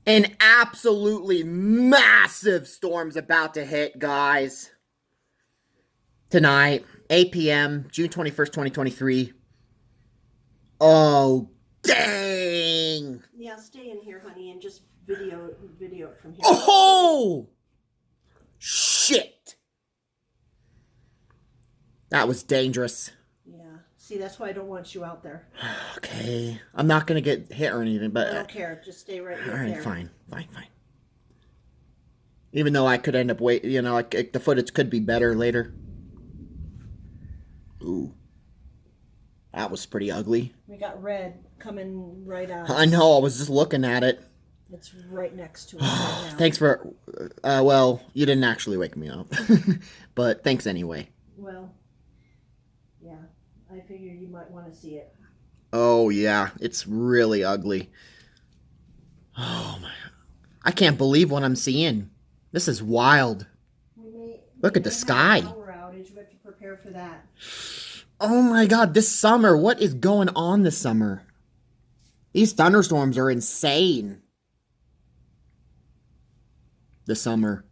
An absolutely massive storm's about to hit, guys. Tonight, 8 p.m., June 21st, 2023. Oh, dang. Yeah, stay in here, honey, and just video it from here. Oh! Shit. That was dangerous. Yeah. See, that's why I don't want you out there. Okay. I'm not going to get hit or anything, but... I don't care. Just stay right all right, there. fine. Even though I could end up like the footage could be better later. Ooh. That was pretty ugly. We got red coming right out. I know, I was just looking at it. It's right next to us right now. Thanks for, well, you didn't actually wake me up. But thanks anyway. Well, yeah, I figured you might want to see it. Oh, yeah, it's really ugly. Oh, my. I can't believe what I'm seeing. This is wild. Look at the sky. Power outage. We have to prepare for that. Oh my god, this summer. What is going on this summer? These thunderstorms are insane. This summer.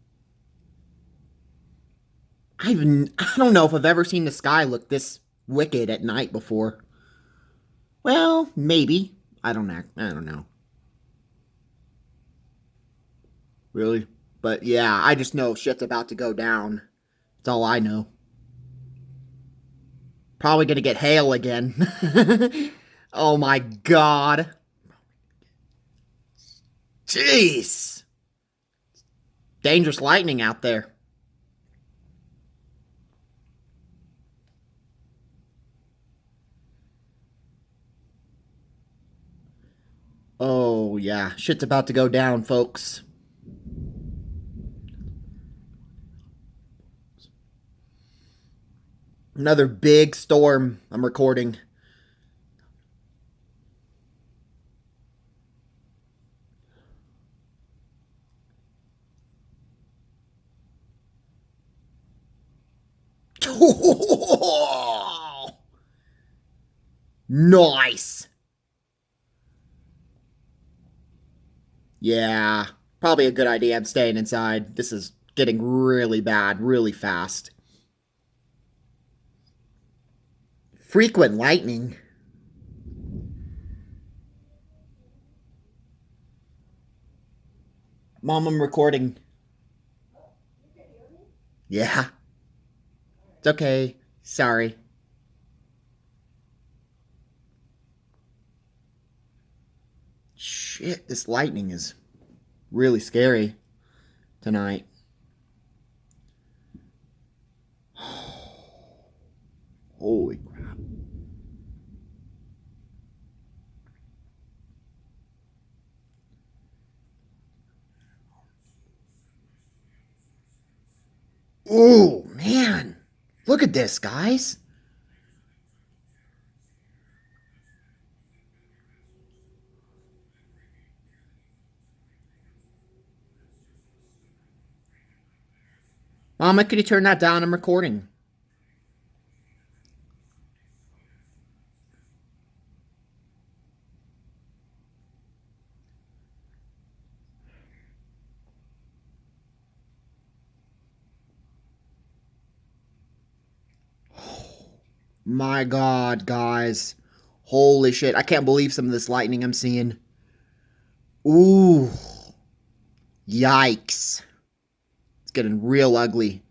I don't know if I've ever seen the sky look this wicked at night before. Well, maybe. I don't know. Really? But yeah, I just know shit's about to go down. That's all I know. Probably gonna get hail again. Oh my god. Jeez. Dangerous lightning out there. Oh yeah, shit's about to go down, folks. Another big storm I'm recording. Nice. Yeah, probably a good idea. I'm staying inside. This is getting really bad, really fast. Frequent lightning. Mom, I'm recording. Yeah. It's okay. Sorry. Shit, this lightning is really scary tonight. Holy crap. Oh, man. Look at this, guys. Mama, could you turn that down? I'm recording. My god, guys. Holy shit. I can't believe some of this lightning I'm seeing. Ooh. Yikes. It's getting real ugly.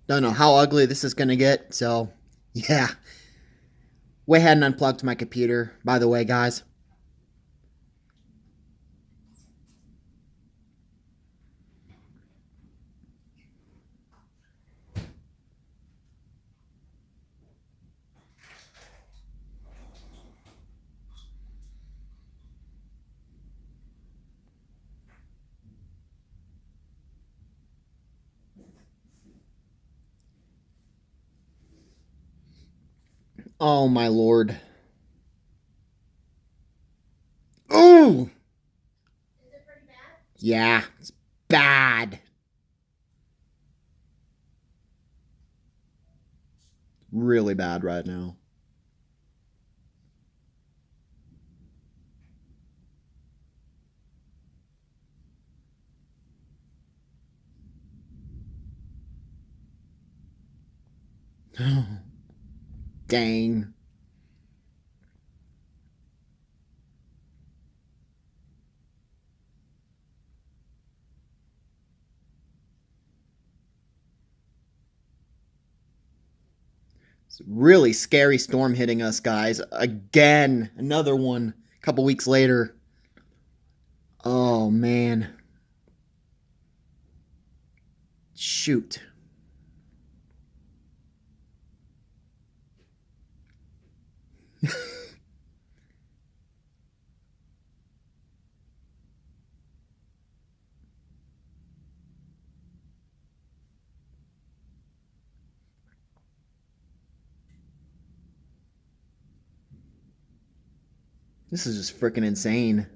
Don't know how ugly this is gonna get, so yeah. Went ahead and unplugged my computer, by the way, guys. Oh my lord. Ooh! Yeah, it's bad. Really bad right now. Dang. It's a really scary storm hitting us, guys. Again, another one a couple weeks later. Oh, man. Shoot. This is just freaking insane.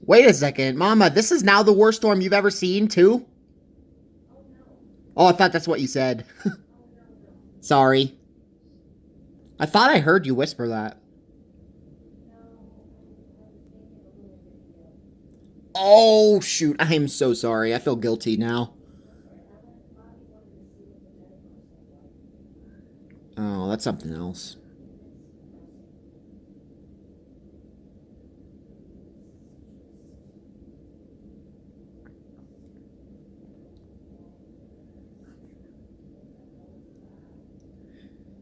Wait a second, Mama, this is now the worst storm you've ever seen, too? Oh, I thought that's what you said. Sorry. I thought I heard you whisper that. Oh, shoot. I am so sorry. I feel guilty now. Oh, that's something else.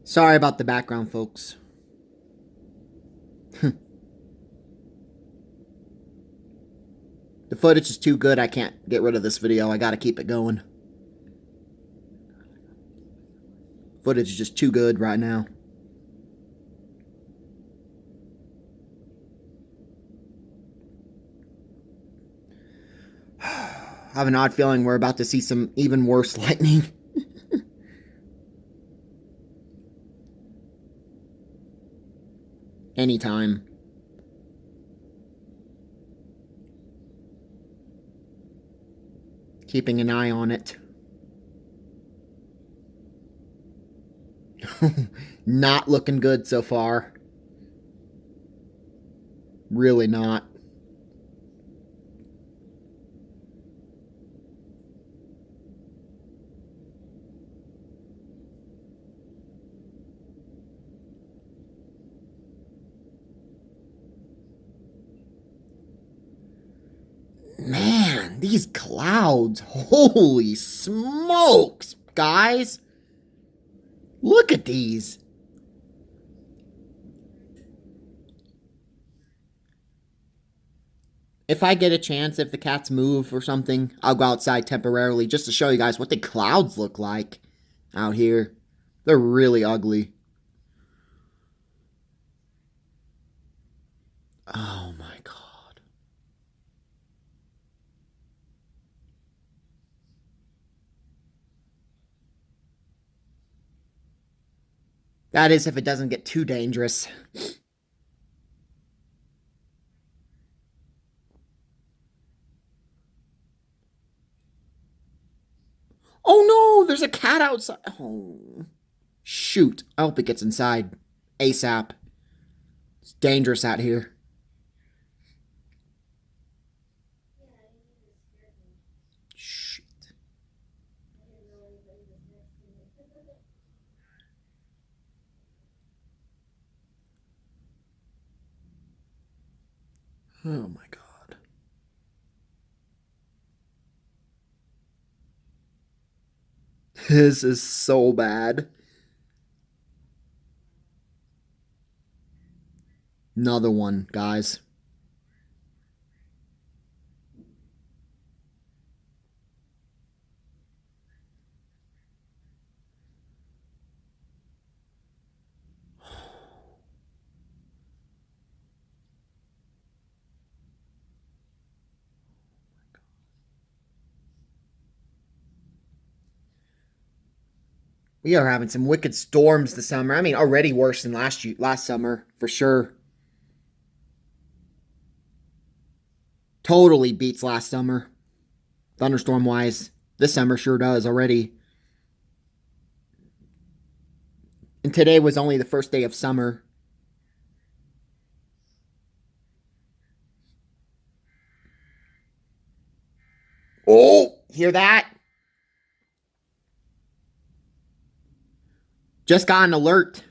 Sorry about the background, folks. The footage is too good. I can't get rid of this video. I gotta keep it going. Footage is just too good right now. I have an odd feeling we're about to see some even worse lightning. Anytime. Keeping an eye on it. Not looking good so far. Really not. Man. These clouds. Holy smokes, guys. Look at these. If I get a chance, if the cats move or something, I'll go outside temporarily just to show you guys what the clouds look like out here. They're really ugly. Oh my god. That is if it doesn't get too dangerous. Oh no, there's a cat outside. Oh, shoot. I hope it gets inside ASAP. It's dangerous out here. Shit. Oh my god. This is so bad. Another one, guys. We are having some wicked storms this summer. I mean, already worse than last summer, for sure. Totally beats last summer. Thunderstorm wise. This summer sure does already. And today was only the first day of summer. Oh, hear that? Just got an alert.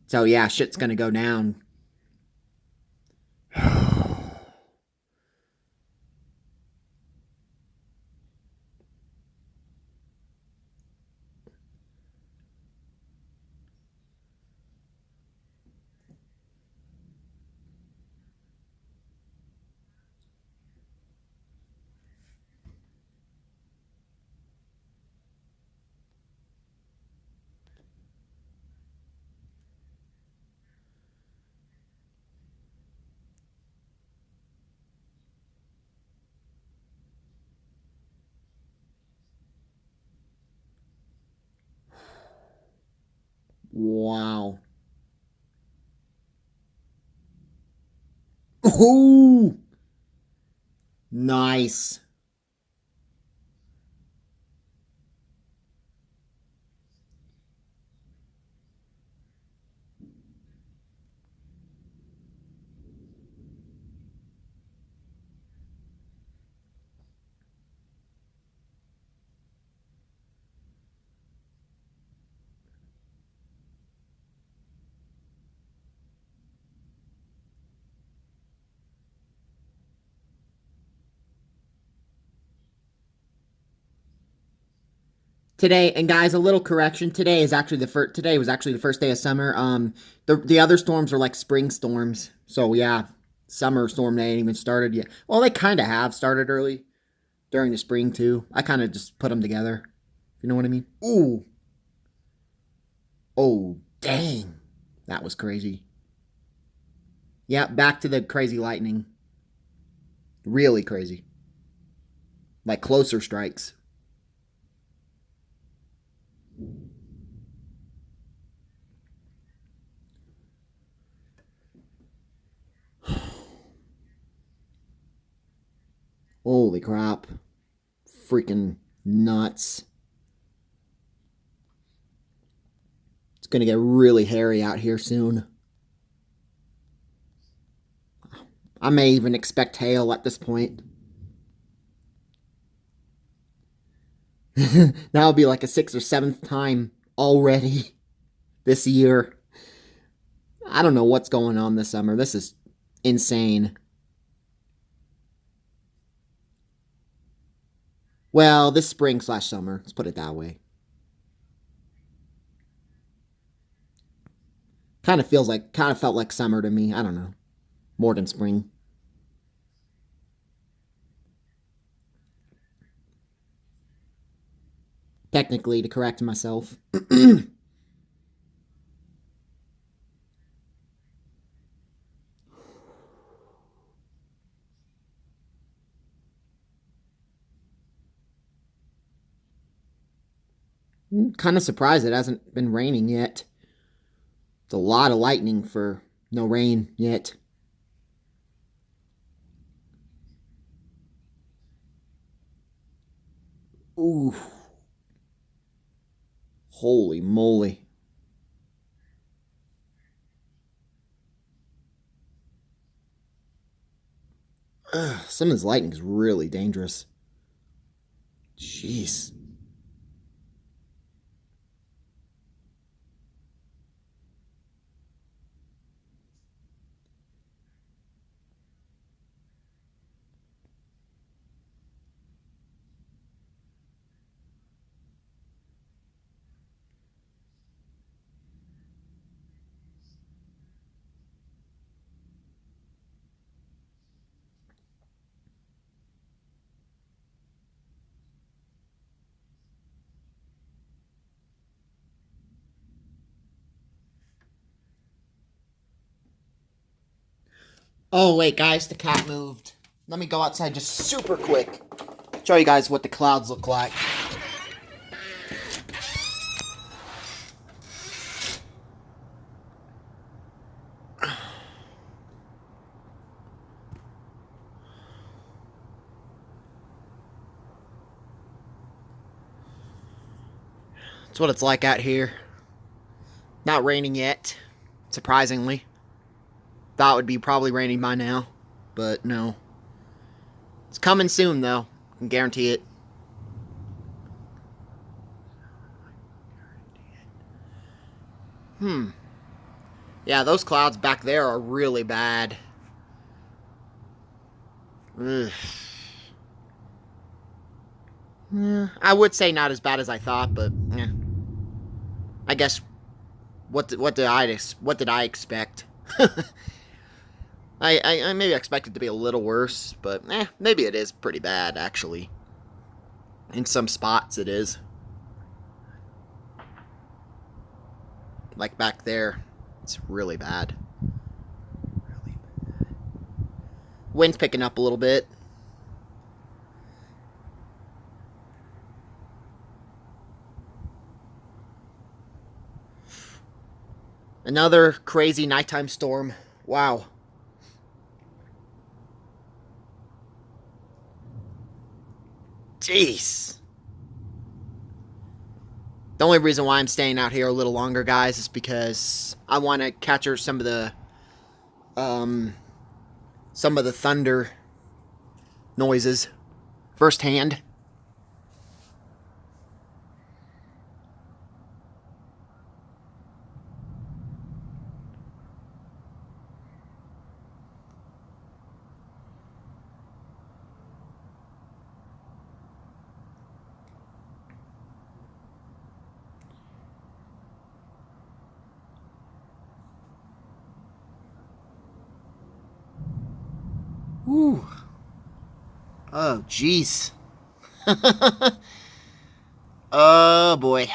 So yeah, shit's gonna go down. Wow. Ooh. Nice. Today, and guys, a little correction. Today is actually the first. Today was actually the first day of summer. The other storms are like spring storms. So yeah, summer storm they ain't even started yet. Well, they kind of have started early during the spring too. I kind of just put them together. You know what I mean? Ooh. Oh, dang. That was crazy. Yeah, back to the crazy lightning. Really crazy. Like closer strikes. Holy crap. Freaking nuts. It's going to get really hairy out here soon. I may even expect hail at this point. That'll be like a 6th or 7th time already this year. I don't know what's going on this summer. This is insane. Well, this spring/summer. Let's put it that way. Kind of felt like summer to me. I don't know. More than spring. Technically, to correct myself. Kind of surprised it hasn't been raining yet. It's a lot of lightning for no rain yet. Ooh. Holy moly. Ugh, some of this lightning is really dangerous. Jeez. Oh, wait, guys, the cat moved. Let me go outside just super quick. Show you guys what the clouds look like. That's what it's like out here. Not raining yet, surprisingly. Thought it would be probably raining by now, but no. It's coming soon, though. I can guarantee it. Yeah, those clouds back there are really bad. Ugh. I would say not as bad as I thought, but yeah. I guess what did I expect? I maybe expected it to be a little worse, but maybe it is pretty bad actually. In some spots, it is. Like back there, it's really bad. Really bad. Wind's picking up a little bit. Another crazy nighttime storm. Wow. Jeez. The only reason why I'm staying out here a little longer, guys, is because I want to capture um some of the thunder noises firsthand. Whew. Oh, jeez. Oh, boy.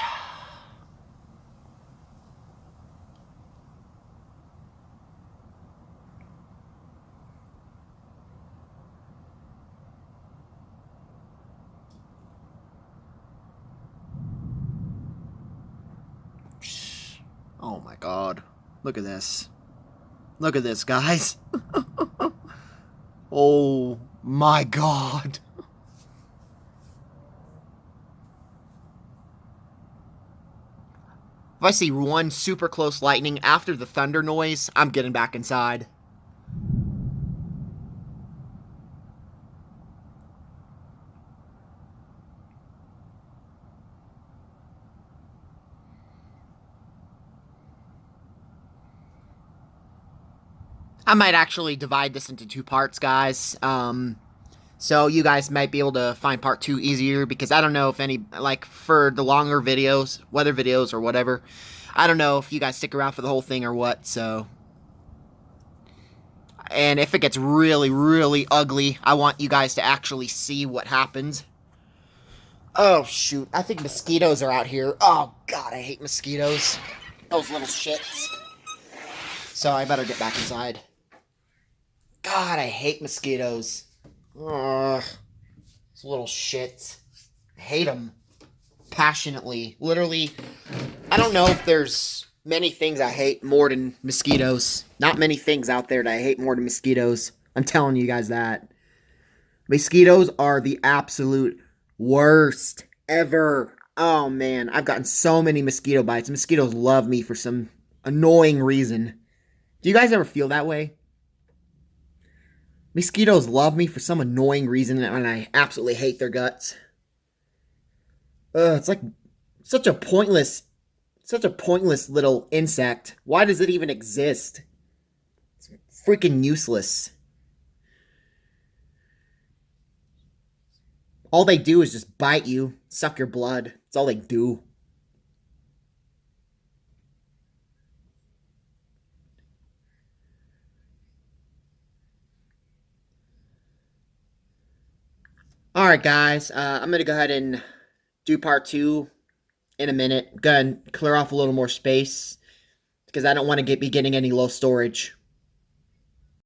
Oh, my God. Look at this. Look at this, guys. Oh, my God. If I see one super close lightning after the thunder noise, I'm getting back inside. I might actually divide this into two parts, guys. So you guys might be able to find part 2 easier, because I don't know if any, like, for the longer videos, weather videos or whatever, I don't know if you guys stick around for the whole thing or what, so. And if it gets really, really ugly, I want you guys to actually see what happens. Oh, shoot. I think mosquitoes are out here. Oh, God, I hate mosquitoes. Those little shits. So I better get back inside. God, I hate mosquitoes. Ugh. Those little shits. I hate them. Passionately. Literally, I don't know if there's many things I hate more than mosquitoes. Not many things out there that I hate more than mosquitoes. I'm telling you guys that. Mosquitoes are the absolute worst ever. Oh man, I've gotten so many mosquito bites. Mosquitoes love me for some annoying reason. Do you guys ever feel that way? Mosquitoes love me for some annoying reason, and I absolutely hate their guts. It's like such a pointless little insect. Why does it even exist? It's freaking useless. All they do is just bite you, suck your blood. That's all they do. Alright, guys. I'm going to go ahead and do part 2 in a minute. Go ahead and clear off a little more space, because I don't want to be getting any low storage.